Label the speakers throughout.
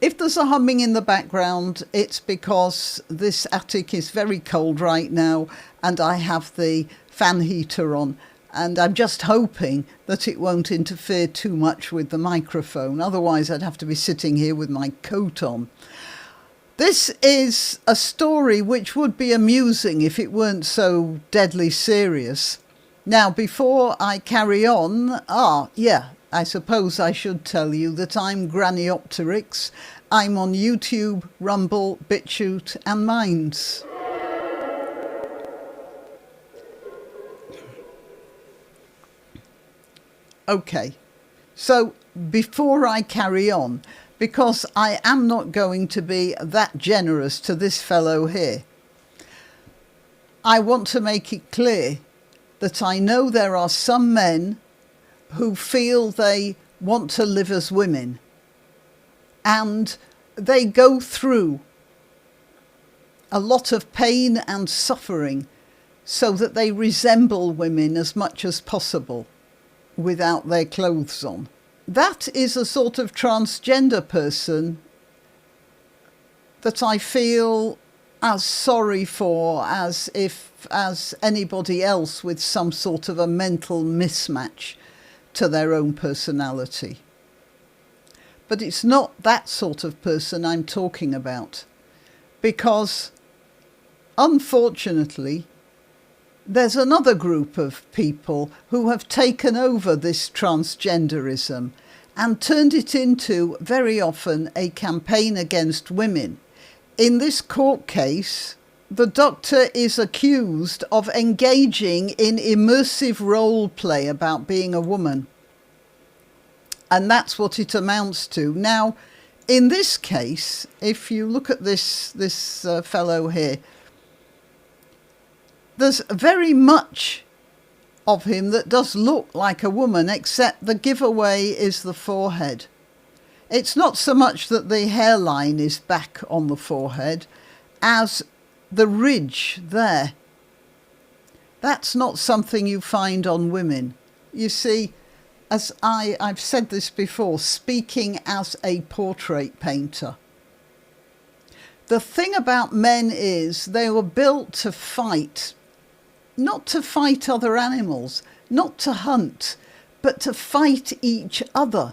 Speaker 1: If there's a humming in the background, it's because this attic is very cold right now and I have the fan heater on. And I'm just hoping that it won't interfere too much with the microphone. Otherwise, I'd have to be sitting here with my coat on. This is a story which would be amusing if it weren't so deadly serious. Now, before I carry on, I suppose I should tell you that I'm Granniopteryx. I'm on YouTube, Rumble, BitChute and Minds. Okay, so before I carry on, because I am not going to be that generous to this fellow here, I want to make it clear that I know there are some men who feel they want to live as women and they go through a lot of pain and suffering so that they resemble women as much as possible without their clothes on. That is a sort of transgender person that I feel as sorry for as anybody else with some sort of a mental mismatch to their own personality. But it's not that sort of person I'm talking about, because unfortunately there's another group of people who have taken over this transgenderism and turned it into, very often, a campaign against women. In this court case, the doctor is accused of engaging in immersive role play about being a woman. And that's what it amounts to. Now, in this case, if you look at this fellow here, there's very much of him that does look like a woman, except the giveaway is the forehead. It's not so much that the hairline is back on the forehead as the ridge there. That's not something you find on women. You see, as I've said this before, speaking as a portrait painter, the thing about men is they were built to fight, not to fight other animals, not to hunt, but to fight each other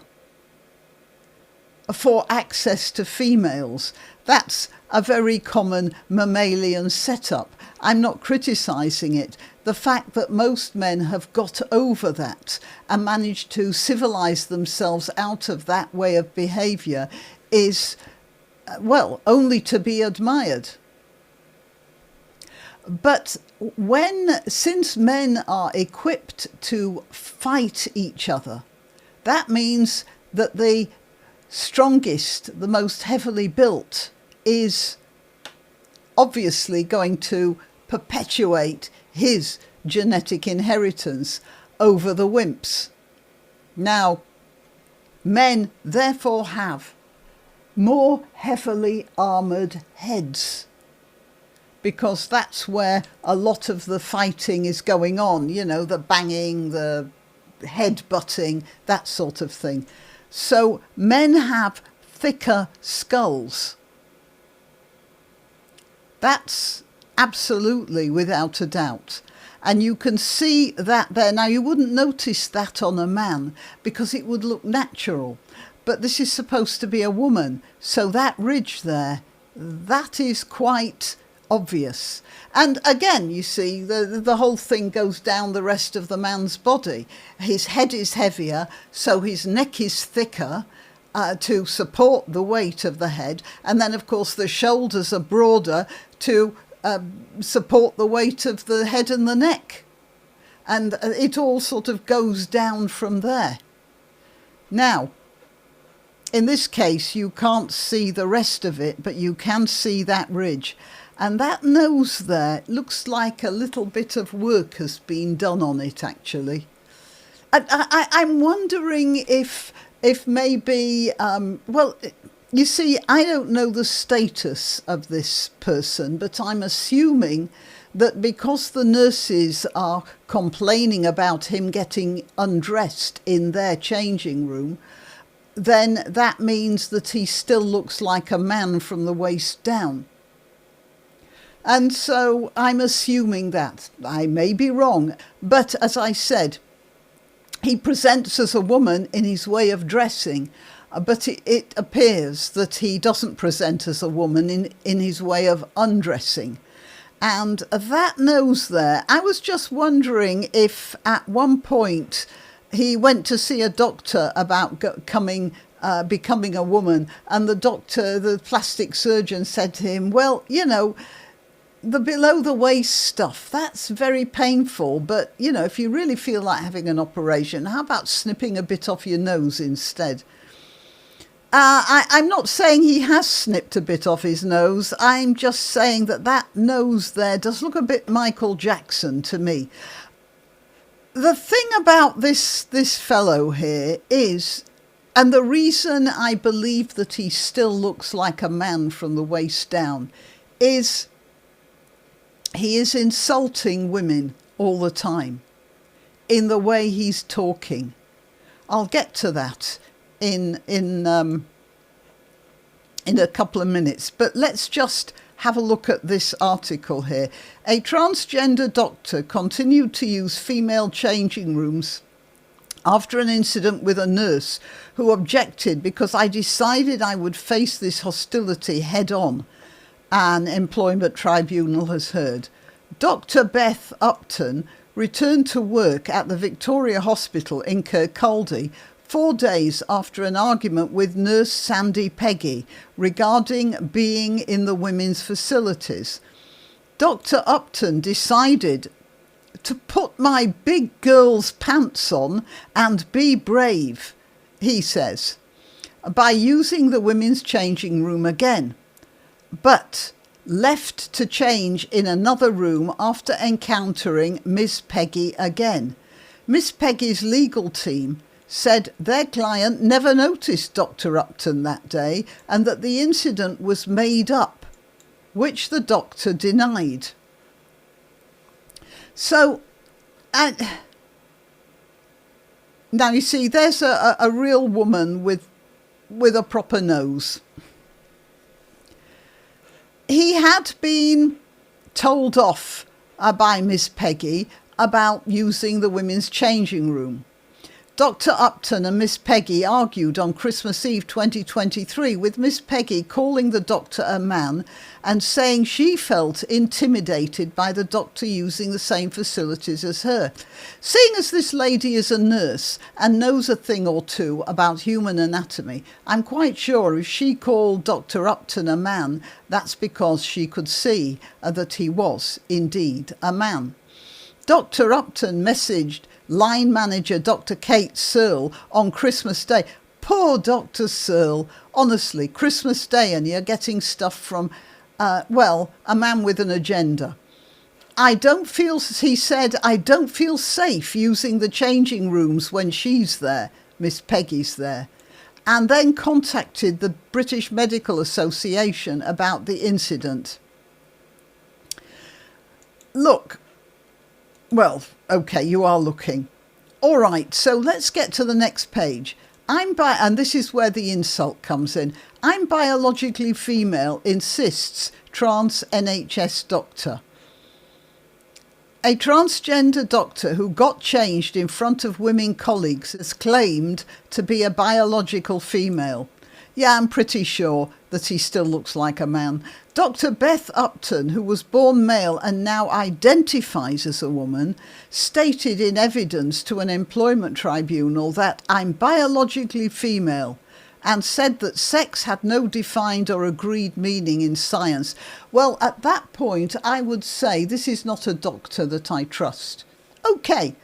Speaker 1: for access to females. That's a very common mammalian setup. I'm not criticising it. The fact that most men have got over that and managed to civilise themselves out of that way of behaviour is, well, only to be admired. But since men are equipped to fight each other, that means that the strongest, the most heavily built, is obviously going to perpetuate his genetic inheritance over the wimps. Now, men therefore have more heavily armoured heads, because that's where a lot of the fighting is going on, you know, the banging, the head-butting, that sort of thing. So men have thicker skulls. That's absolutely without a doubt. And you can see that there. Now, you wouldn't notice that on a man because it would look natural. But this is supposed to be a woman. So that ridge there, that is quite obvious. And again, you see, the whole thing goes down the rest of the man's body. His head is heavier, so his neck is thicker to support the weight of the head. And then, of course, the shoulders are broader to support the weight of the head and the neck. And it all sort of goes down from there. Now, in this case, you can't see the rest of it, but you can see that ridge. And that nose there looks like a little bit of work has been done on it, actually. I'm wondering if maybe, well, you see, I don't know the status of this person, but I'm assuming that because the nurses are complaining about him getting undressed in their changing room, then that means that he still looks like a man from the waist down. And so I'm assuming that. I may be wrong, but as I said, he presents as a woman in his way of dressing, but it appears that he doesn't present as a woman in his way of undressing. And that nose there, I was just wondering if at one point he went to see a doctor about becoming a woman, and the doctor, the plastic surgeon, said to him, well, you know, the below the waist stuff, that's very painful, but, you know, if you really feel like having an operation, how about snipping a bit off your nose instead? I'm not saying he has snipped a bit off his nose. I'm just saying that nose there does look a bit Michael Jackson to me. The thing about this fellow here is, and the reason I believe that he still looks like a man from the waist down, is he is insulting women all the time in the way he's talking. I'll get to that in a couple of minutes, but let's just have a look at this article here. A transgender doctor continued to use female changing rooms after an incident with a nurse who objected because I decided I would face this hostility head on, an employment tribunal has heard. Dr. Beth Upton returned to work at the Victoria Hospital in Kirkcaldy 4 days after an argument with nurse Sandy Peggy regarding being in the women's facilities. Dr. Upton decided to put my big girl's pants on and be brave, he says, by using the women's changing room again, but left to change in another room after encountering Miss Peggy again. Miss Peggy's legal team said their client never noticed Dr. Upton that day and that the incident was made up, which the doctor denied. So, now you see, there's a real woman with a proper nose. He had been told off by Miss Peggy about using the women's changing room. Dr. Upton and Miss Peggy argued on Christmas Eve 2023, with Miss Peggy calling the doctor a man and saying she felt intimidated by the doctor using the same facilities as her. Seeing as this lady is a nurse and knows a thing or two about human anatomy, I'm quite sure if she called Dr. Upton a man, that's because she could see that he was indeed a man. Dr. Upton messaged line manager Dr. Kate Searle on Christmas Day. Poor Dr. Searle, honestly, Christmas Day, and you're getting stuff from, a man with an agenda. He said, I don't feel safe using the changing rooms when she's there, Miss Peggy's there, and then contacted the British Medical Association about the incident. Look, well, okay, you are looking. All right, so let's get to the next page. And this is where the insult comes in. I'm biologically female, insists trans NHS doctor. A transgender doctor who got changed in front of women colleagues has claimed to be a biological female. Yeah, I'm pretty sure that he still looks like a man. Dr. Beth Upton, who was born male and now identifies as a woman, stated in evidence to an employment tribunal that I'm biologically female and said that sex had no defined or agreed meaning in science. Well, at that point, I would say this is not a doctor that I trust. Okay,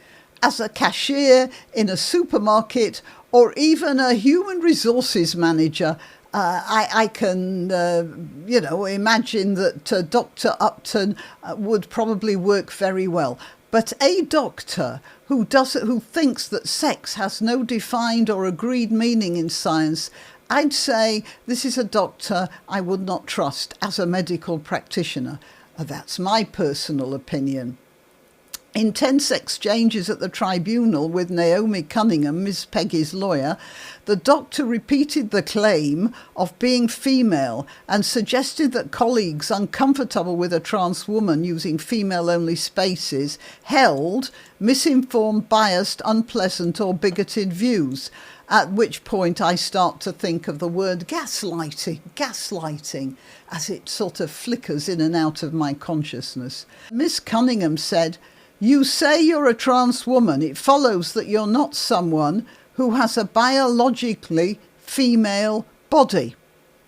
Speaker 1: as a cashier in a supermarket or even a human resources manager, I can, imagine that Dr. Upton would probably work very well. But a doctor who thinks that sex has no defined or agreed meaning in science, I'd say this is a doctor I would not trust as a medical practitioner. That's my personal opinion. In tense exchanges at the tribunal with Naomi Cunningham, Miss Peggy's lawyer, the doctor repeated the claim of being female and suggested that colleagues uncomfortable with a trans woman using female-only spaces held misinformed, biased, unpleasant or bigoted views, at which point I start to think of the word gaslighting, as it sort of flickers in and out of my consciousness. Miss Cunningham said, "You say you're a trans woman. It follows that you're not someone who has a biologically female body."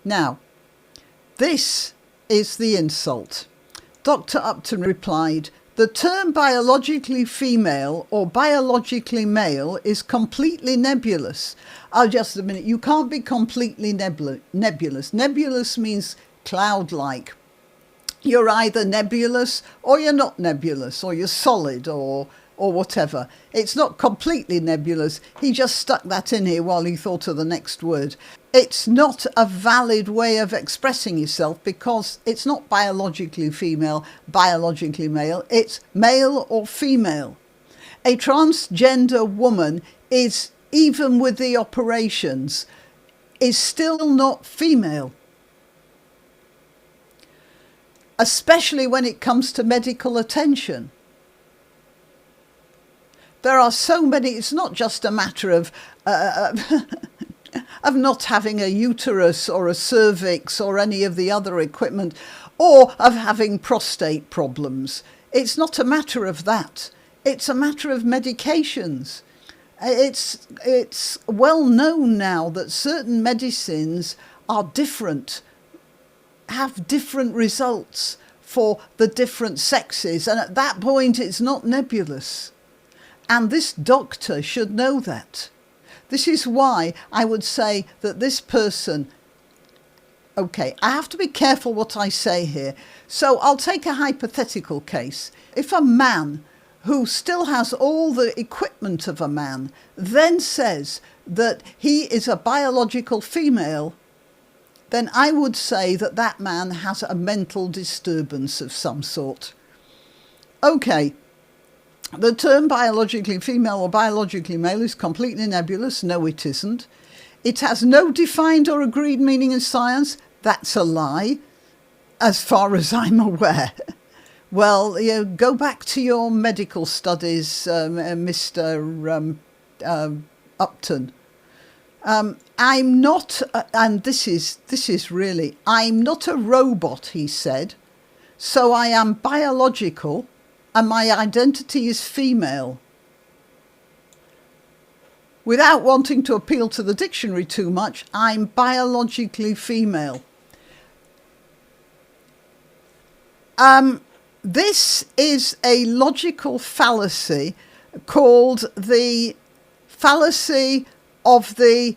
Speaker 1: Now, this is the insult. Dr. Upton replied, "The term biologically female or biologically male is completely nebulous." Oh, just a minute. You can't be completely nebulous. Nebulous means cloud-like. You're either nebulous or you're not nebulous, or you're solid or whatever. It's not completely nebulous. He just stuck that in here while he thought of the next word. It's not a valid way of expressing yourself because it's not biologically female, biologically male. It's male or female. A transgender woman is, even with the operations, is still not female. Especially when it comes to medical attention. There are so many, it's not just a matter of not having a uterus or a cervix or any of the other equipment, or of having prostate problems. It's not a matter of that. It's a matter of medications. It's well known now that certain medicines are different, have different results for the different sexes, and at that point it's not nebulous. And this doctor should know that. This is why I would say that this person, okay, I have to be careful what I say here. So I'll take a hypothetical case. If a man who still has all the equipment of a man then says that he is a biological female, then I would say that that man has a mental disturbance of some sort. Okay, the term biologically female or biologically male is completely nebulous. No, it isn't. It has no defined or agreed meaning in science. That's a lie, as far as I'm aware. Well, go back to your medical studies, Mr. Upton. I'm not, and this is really, I'm not a robot, he said, so I am biological and my identity is female. Without wanting to appeal to the dictionary too much, I'm biologically female. This is a logical fallacy called the fallacy of the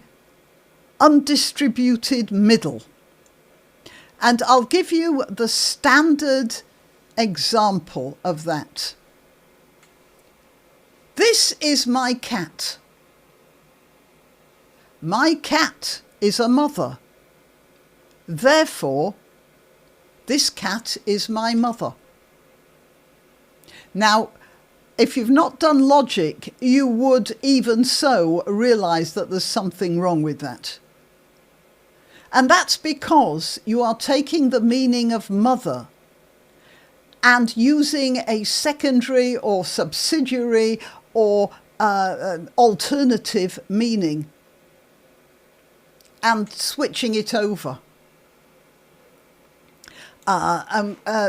Speaker 1: undistributed middle. And I'll give you the standard example of that. This is my cat. My cat is a mother. Therefore, this cat is my mother. Now, if you've not done logic, you would even so realise that there's something wrong with that. And that's because you are taking the meaning of mother and using a secondary or subsidiary or alternative meaning and switching it over.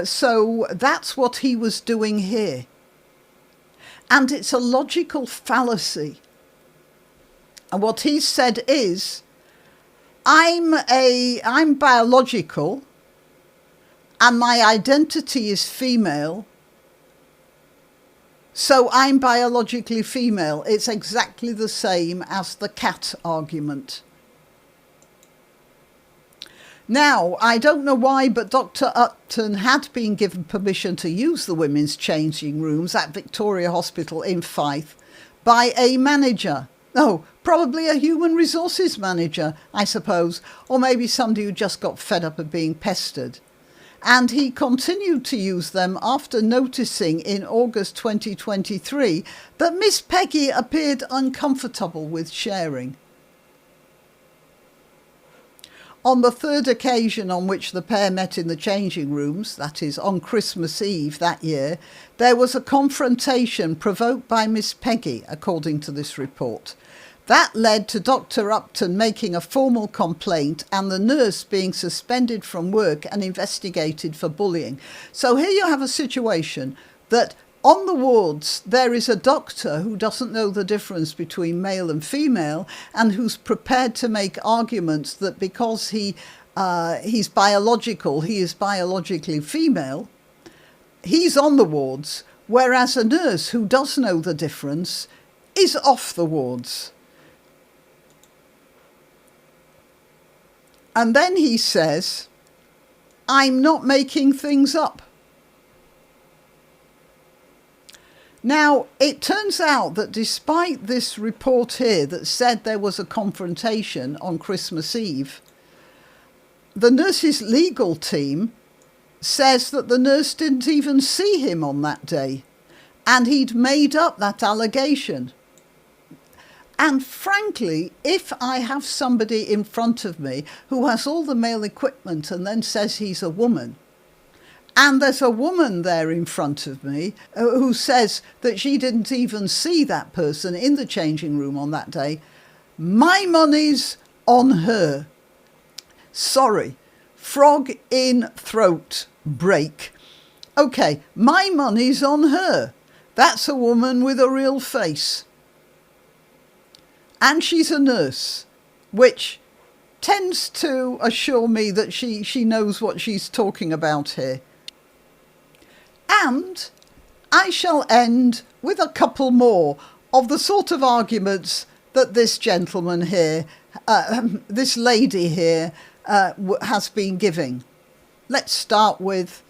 Speaker 1: So that's what he was doing here. And it's a logical fallacy. And what he said is, I'm biological and my identity is female, so I'm biologically female. It's exactly the same as the cat argument. Now, I don't know why, but Dr. Upton had been given permission to use the women's changing rooms at Victoria Hospital in Fife by a manager. Oh, probably a human resources manager, I suppose, or maybe somebody who just got fed up of being pestered. And he continued to use them after noticing in August 2023 that Miss Peggy appeared uncomfortable with sharing. On the third occasion on which the pair met in the changing rooms, that is, on Christmas Eve that year, there was a confrontation provoked by Miss Peggy, according to this report. That led to Dr. Upton making a formal complaint and the nurse being suspended from work and investigated for bullying. So here you have a situation that on the wards, there is a doctor who doesn't know the difference between male and female and who's prepared to make arguments that because he's biological, he is biologically female. He's on the wards, whereas a nurse who does know the difference is off the wards. And then he says, "I'm not making things up." Now, it turns out that despite this report here that said there was a confrontation on Christmas Eve, the nurse's legal team says that the nurse didn't even see him on that day, and he'd made up that allegation. And frankly, if I have somebody in front of me who has all the male equipment and then says he's a woman, and there's a woman there in front of me who says that she didn't even see that person in the changing room on that day, my money's on her. Sorry, frog in throat break. Okay, my money's on her. That's a woman with a real face. And she's a nurse, which tends to assure me that she knows what she's talking about here. And I shall end with a couple more of the sort of arguments that this gentleman here, this lady here, has been giving. Let's start with,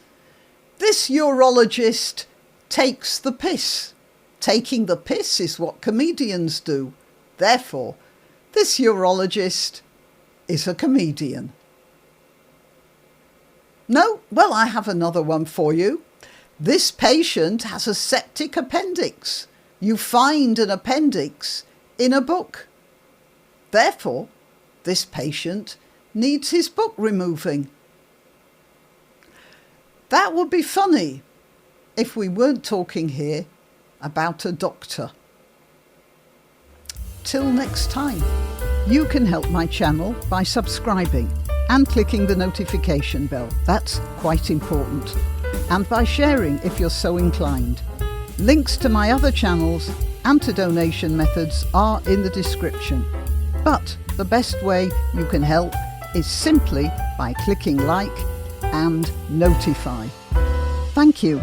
Speaker 1: this urologist takes the piss. Taking the piss is what comedians do. Therefore, this urologist is a comedian. No? Well, I have another one for you. This patient has a septic appendix. You find an appendix in a book. Therefore, this patient needs his book removing. That would be funny if we weren't talking here about a doctor. Till next time, you can help my channel by subscribing and clicking the notification bell. That's quite important. And by sharing if you're so inclined. Links to my other channels and to donation methods are in the description. But the best way you can help is simply by clicking like and notify. Thank you.